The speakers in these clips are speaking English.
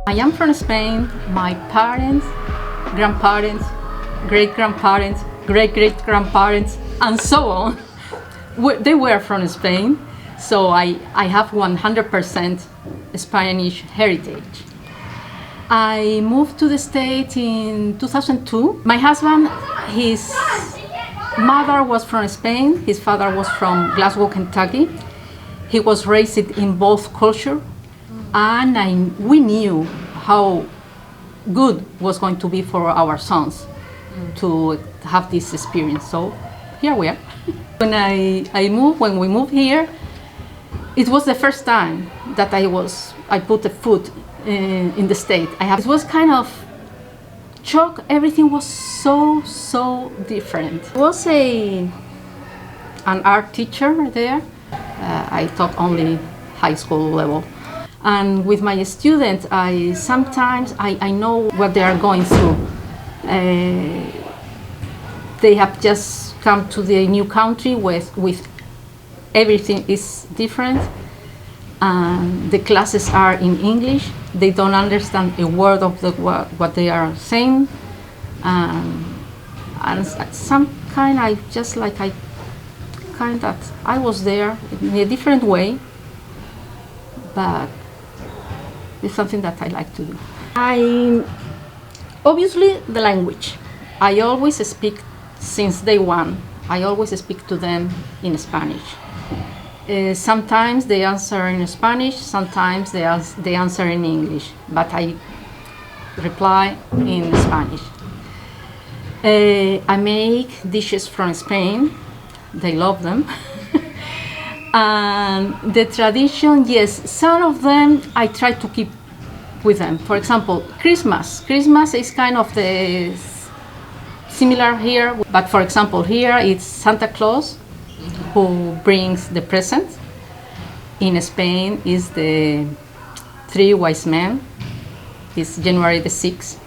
I am from Spain. My parents, grandparents, great-grandparents, great-great-grandparents, and so on, they were from Spain. So I have 100% Spanish heritage. I moved to the States in 2002. My husband, his mother was from Spain, his father was from Glasgow, Kentucky. He was raised in both cultures, and we knew how good was going to be for our sons to have this experience. So here we are. When we moved here, it was the first time that I put a foot in the state. It was kind of shock. Everything was so different. I was an art teacher there. I taught only high school level. And with my students, sometimes I know what they are going through. They have just come to the new country with everything is different. The classes are in English. They don't understand a word of what they are saying. And some kind, I was there in a different way, but it's something that I like to do. Obviously the language. I always speak since day one. I always speak to them in Spanish. Sometimes they answer in Spanish, sometimes they answer in English, but I reply in Spanish. I make dishes from Spain. They love them. And the tradition, yes, some of them I try to keep with them. For example, Christmas. Christmas is kind of the similar here, but for example, here it's Santa Claus who brings the presents. In Spain is the three wise men. It's January the 6th.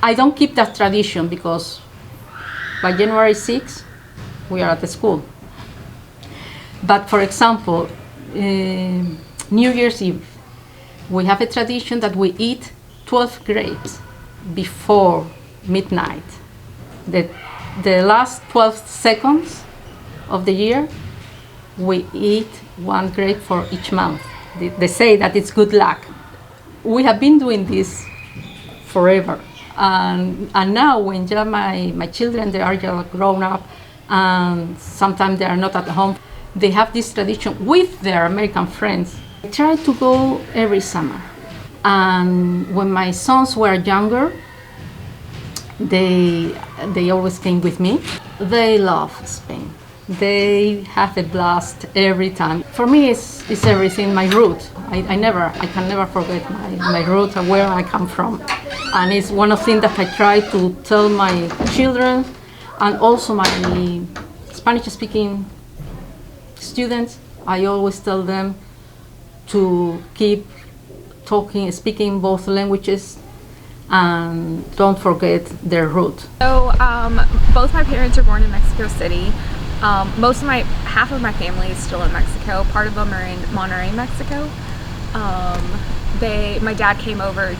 I don't keep that tradition because by January 6th we are at the school. But for example, New Year's Eve, we have a tradition that we eat 12 grapes before midnight. The last 12 seconds of the year, we eat one grape for each month. They say that it's good luck. We have been doing this forever. And now when my children, they are just grown up, and sometimes they are not at home, they have this tradition with their American friends. I try to go every summer. And when my sons were younger, they always came with me. They love Spain. They have a blast every time. For me, it's everything, my root. I can never forget my root and where I come from. And it's one of the things that I try to tell my children and also my Spanish-speaking students. I always tell them to keep speaking both languages, and don't forget their root. So both my parents are born in Mexico City. Half of my family is still in Mexico. Part of them are in Monterrey, Mexico. My dad came over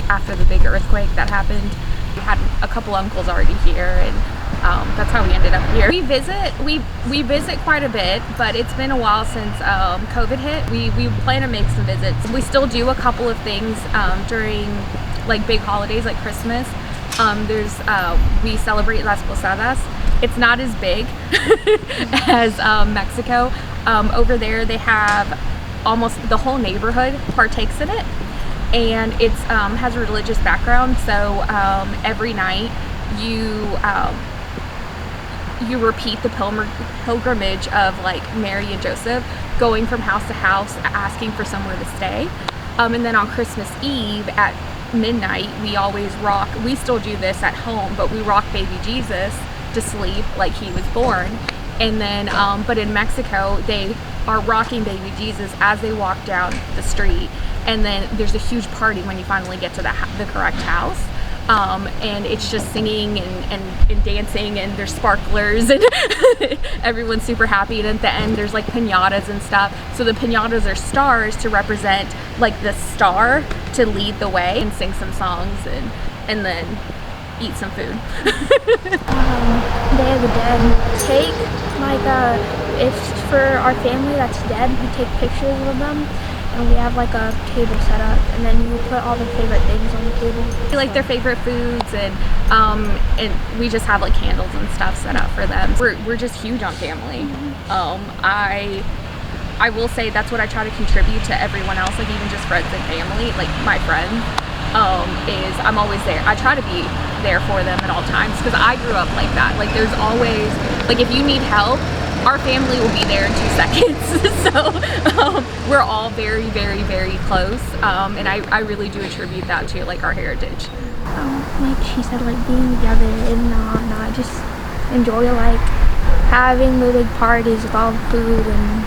after the big earthquake that happened. We had a couple uncles already here, and that's how we ended up here. We visit quite a bit, but it's been a while since COVID hit. We plan to make some visits. We still do a couple of things during like big holidays like Christmas. We celebrate Las Posadas. It's not as big as Mexico. Over there they have almost the whole neighborhood partakes in it, and it has a religious background. So every night you repeat the pilgrimage of like Mary and Joseph, going from house to house asking for somewhere to stay. And then on Christmas Eve at midnight we still do this at home, but we rock baby Jesus to sleep like he was born. And then but in Mexico they are rocking baby Jesus as they walk down the street, and then there's a huge party when you finally get to the correct house. And it's just singing and dancing, and there's sparklers, and everyone's super happy. And at the end there's like piñatas and stuff. So the piñatas are stars to represent like the star to lead the way and sing some songs and then eat some food. Day of the Dead. Take it's for our family that's dead. We take pictures of them, and we have like a table set up, and then you put all their favorite things on the table. Like their favorite foods, and we just have like candles and stuff set up for them. We're just huge on family. I will say that's what I try to contribute to everyone else, like even just friends and family, like my friends, is I'm always there. I try to be there for them at all times because I grew up like that. Like there's always, like if you need help, our family will be there in 2 seconds. So we're all very, very, very close, and I really do attribute that to like our heritage. Like she said, like being together and not just enjoy like having the big parties with all the food and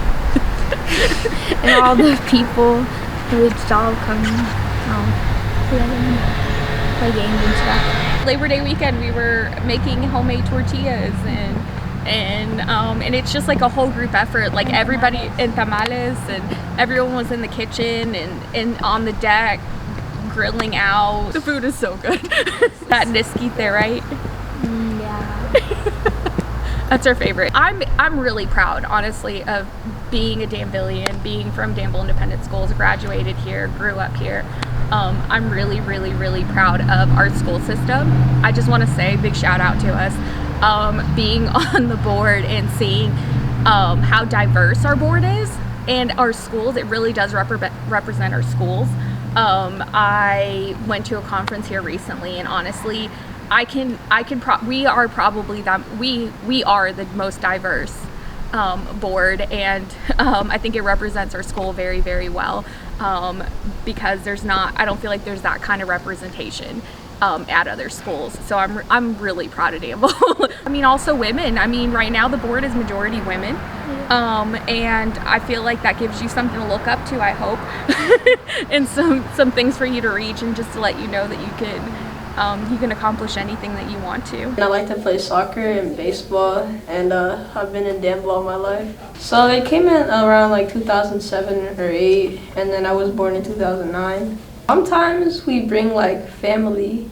and all the people who would all come together and play games and stuff. Labor Day weekend, we were making homemade tortillas and it's just like a whole group effort. Like everybody in tamales, and everyone was in the kitchen and on the deck grilling out. The food is so good. That Nisquite there, right? Yeah. That's our favorite. I'm really proud, honestly, of being a Danvillian, being from Danville Independent Schools, graduated here, grew up here. I'm really, really, really proud of our school system. I just want to say big shout out to us. Being on the board and seeing how diverse our board is and our schools. It really does represent our schools. I went to a conference here recently, and honestly, we are probably we are the most diverse board, and I think it represents our school very, very well, because I don't feel like there's that kind of representation at other schools. So I'm really proud of Danville. I mean, also women. I mean, right now the board is majority women, and I feel like that gives you something to look up to, I hope, and some things for you to reach, and just to let you know that you can accomplish anything that you want to. And I like to play soccer and baseball, and I've been in Danville all my life. So they came in around like 2007 or 8, and then I was born in 2009. Sometimes we bring like family,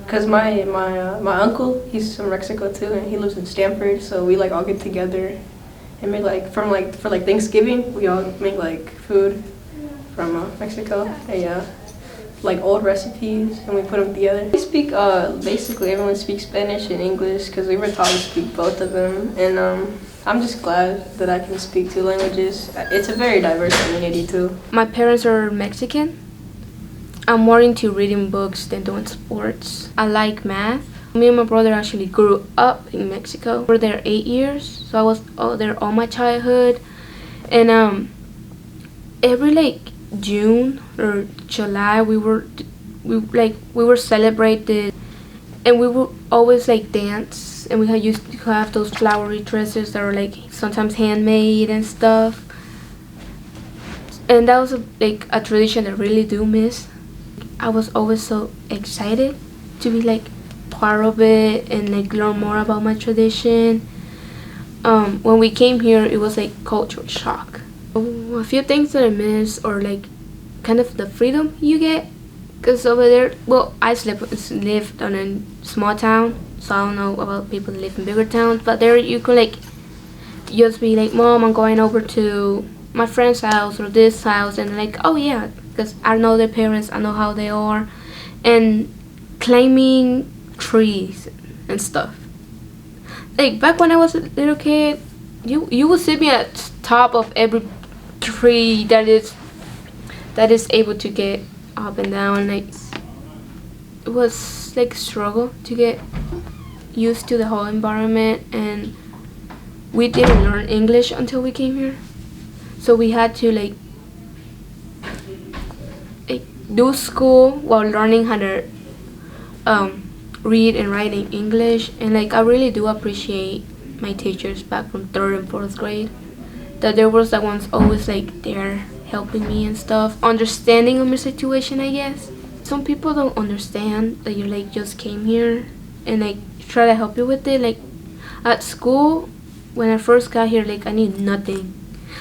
because my uncle, he's from Mexico too, and he lives in Stanford, so we like all get together and make like, for like Thanksgiving, we all make like food from Mexico. And, like old recipes, and we put them together. We speak, basically everyone speaks Spanish and English because we were taught to speak both of them, and I'm just glad that I can speak 2 languages. It's a very diverse community too. My parents are Mexican. I'm more into reading books than doing sports. I like math. Me and my brother actually grew up in Mexico. We were there 8 years, so I was there all my childhood, and every like June or July we were celebrated, and we would always like dance, and we used to have those flowery dresses that were like sometimes handmade and stuff, and that was like a tradition I really do miss. I was always so excited to be like part of it and like learn more about my tradition. When we came here, it was like cultural shock. A few things that I miss, or like kind of the freedom you get, because over there, well, I lived on a small town, so I don't know about people that live in bigger towns, but there you could like just be like, Mom, I'm going over to my friend's house or this house, and like, oh yeah, because I know their parents, I know how they are, and climbing trees and stuff. Like back when I was a little kid, you would see me at top of every tree that is able to get up and down. Like it was like a struggle to get used to the whole environment, and we didn't learn English until we came here, so we had to like do school while learning how to read and write in English. And like I really do appreciate my teachers back from 3rd and 4th grade, that there was the ones always like there helping me and stuff, understanding of my situation, I guess. Some people don't understand that you like just came here and like try to help you with it. Like at school, when I first got here, like I knew nothing.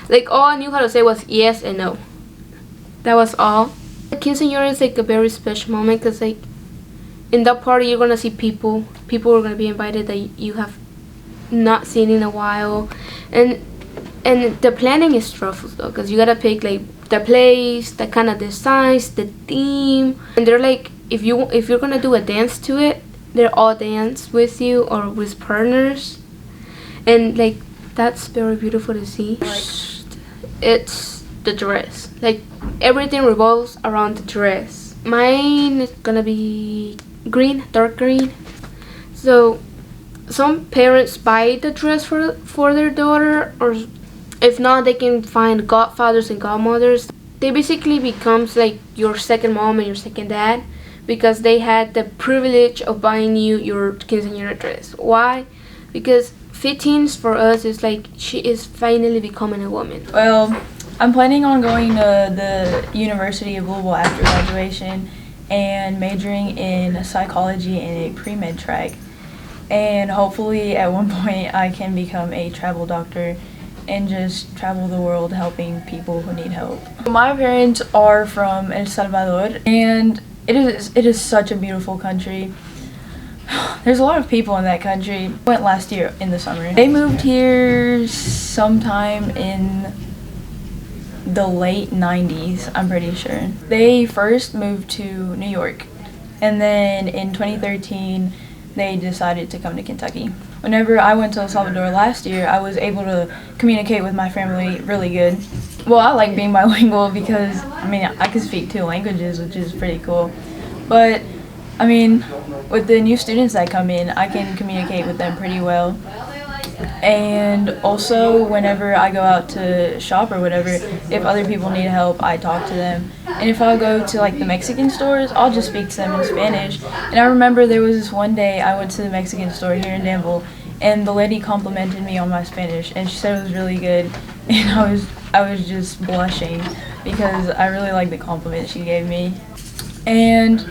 Like all I knew how to say was yes and no. That was all. Quinceañera is like a very special moment because like in that party you're gonna see people are gonna be invited that you have not seen in a while, and the planning is stressful though because you gotta pick like the place, the kind of designs, the theme, and they're like if you're gonna do a dance to it, they're all dance with you or with partners, and like that's very beautiful to see. It's the dress, like everything revolves around the dress. Mine is gonna be green, dark green. So some parents buy the dress for their daughter, or if not they can find godfathers and godmothers. They basically becomes like your second mom and your second dad because they had the privilege of buying you your quinceañera dress. Why? Because 15s for us is like she is finally becoming a woman. Well, I'm planning on going to the University of Louisville after graduation and majoring in psychology in a pre-med track. And hopefully at one point I can become a travel doctor and just travel the world helping people who need help. My parents are from El Salvador, and it is such a beautiful country. There's a lot of people in that country. Went last year in the summer. They moved here sometime in the late 90s, I'm pretty sure. They first moved to New York, and then in 2013 they decided to come to Kentucky. Whenever I went to El Salvador last year, I was able to communicate with my family really good. Well, I like being bilingual because, I mean, I can speak 2 languages, which is pretty cool. But, I mean, with the new students that come in, I can communicate with them pretty well. And also, whenever I go out to shop or whatever, if other people need help, I talk to them. And if I go to like the Mexican stores, I'll just speak to them in Spanish. And I remember there was this one day I went to the Mexican store here in Danville, and the lady complimented me on my Spanish, and she said it was really good. And I was just blushing because I really liked the compliment she gave me. And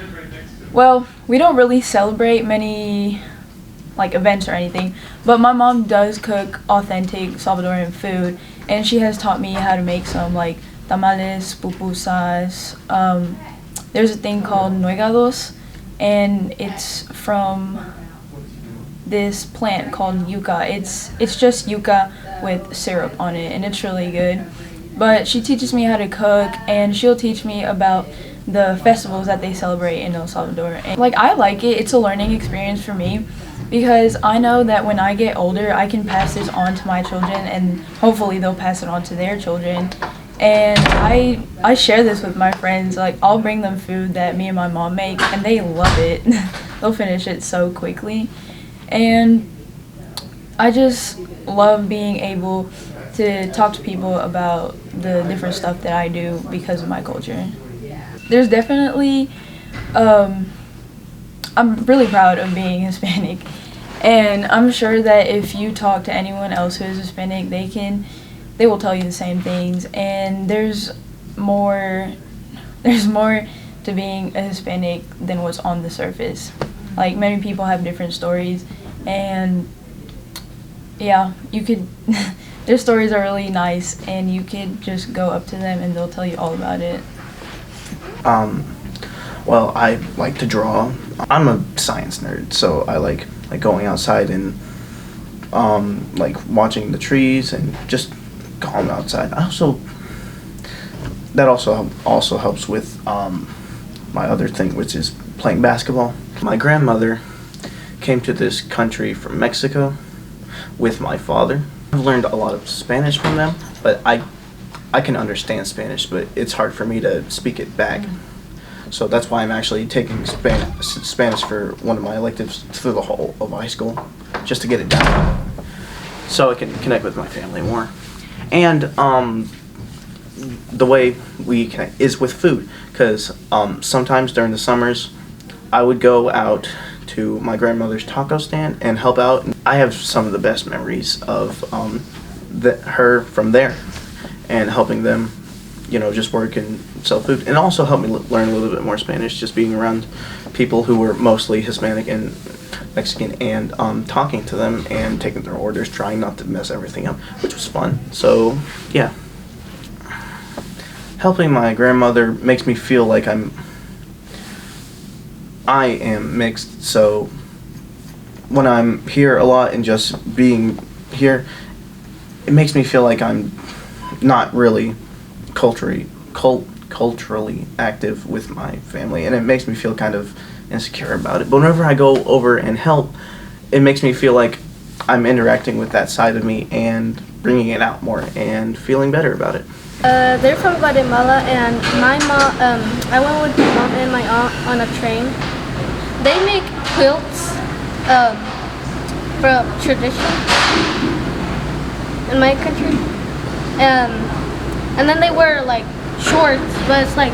well, we don't really celebrate many like events or anything, but my mom does cook authentic Salvadorian food, and she has taught me how to make some like tamales, pupusas. There's a thing called nuegados, and it's from this plant called yuca. It's just yuca with syrup on it, and it's really good. But she teaches me how to cook, and she'll teach me about the festivals that they celebrate in El Salvador. And like, I like it. It's a learning experience for me because I know that when I get older, I can pass this on to my children, and hopefully they'll pass it on to their children. And I share this with my friends. Like, I'll bring them food that me and my mom make, and they love it. They'll finish it so quickly. And I just love being able to talk to people about the different stuff that I do because of my culture. There's definitely, I'm really proud of being Hispanic, and I'm sure that if you talk to anyone else who is Hispanic, they will tell you the same things. And there's more to being a Hispanic than what's on the surface. Like, many people have different stories, and yeah, you could their stories are really nice, and you could just go up to them and they'll tell you all about it. Well, I like to draw. I'm a science nerd, so I like going outside and like watching the trees and just calm outside. That also helps with my other thing, which is playing basketball. My grandmother came to this country from Mexico with my father. I've learned a lot of Spanish from them, but I can understand Spanish, but it's hard for me to speak it back. So that's why I'm actually taking Spanish for one of my electives through the whole of high school, just to get it down, so I can connect with my family more. And the way we connect is with food, because sometimes during the summers, I would go out to my grandmother's taco stand and help out. I have some of the best memories of her from there, and helping them, just work and sell food, and also helped me learn a little bit more Spanish, just being around people who were mostly Hispanic and Mexican, and talking to them and taking their orders, trying not to mess everything up, which was fun. So yeah, helping my grandmother makes me feel like I am mixed, so when I'm here a lot and just being here, it makes me feel like I'm not really culturally active with my family, and it makes me feel kind of insecure about it. But whenever I go over and help, it makes me feel like I'm interacting with that side of me and bringing it out more and feeling better about it. They're from Guatemala, and my mom, I went with my mom and my aunt on a train. They make quilts from tradition in my country. And then they wear like shorts, but it's like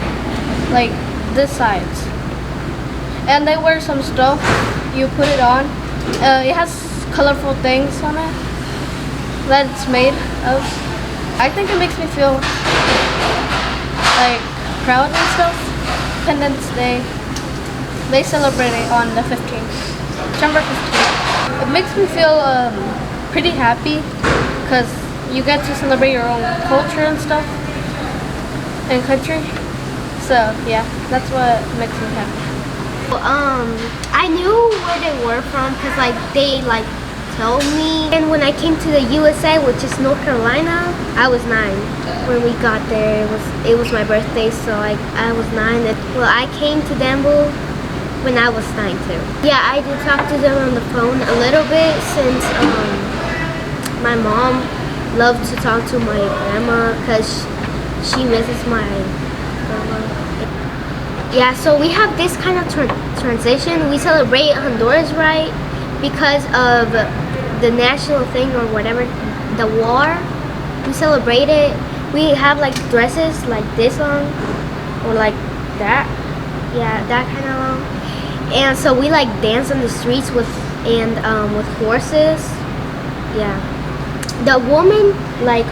this size. And they wear some stuff, you put it on. It has colorful things on it that it's made of. I think it makes me feel like proud and stuff. Independence Day, they celebrate it on the 15th, September 15th. It makes me feel pretty happy because you get to celebrate your own culture and stuff and country. So yeah, that's what makes me happy. I knew where they were from because they told me. And when I came to the USA, which is North Carolina, I was 9 when we got there. It was my birthday, so I was 9. Well, I came to Danville when I was 9 too. Yeah, I did talk to them on the phone a little bit since my mom loved to talk to my grandma because she misses my grandma. Yeah, so we have this kind of transition. We celebrate Honduras, right? Because of the national thing or whatever, the war. We celebrate it. We have dresses like this long or like that. Yeah, that kind of long. And so we dance on the streets with horses. Yeah. The women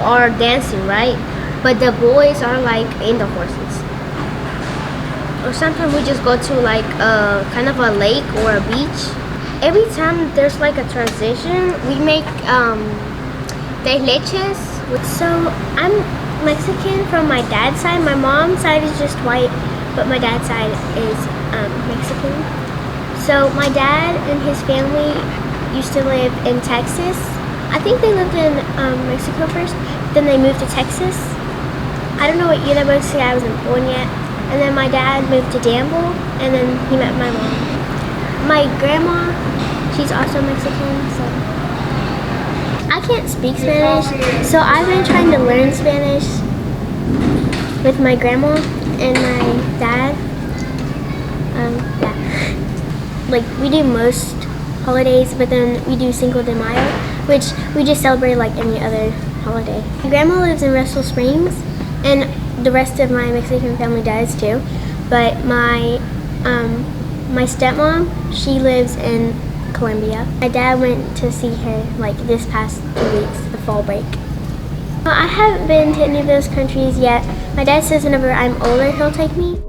are dancing, right? But the boys are in the horses. Or sometimes we just go to kind of a lake or a beach. Every time there's a transition, we make tres leches. So I'm Mexican from my dad's side. My mom's side is just white, but my dad's side is Mexican. So my dad and his family used to live in Texas. I think they lived in Mexico first, then they moved to Texas. I don't know what university, I wasn't born yet. And then my dad moved to Danville, and then he met my mom. My grandma, she's also Mexican, so. I can't speak Spanish, so I've been trying to learn Spanish with my grandma and my dad. Yeah. We do most holidays, but then we do Cinco de Mayo, which we just celebrate like any other holiday. My grandma lives in Russell Springs, and the rest of my Mexican family does too. But my stepmom, she lives in Colombia. My dad went to see her this past 2 weeks, the fall break. I haven't been to any of those countries yet. My dad says whenever I'm older, he'll take me.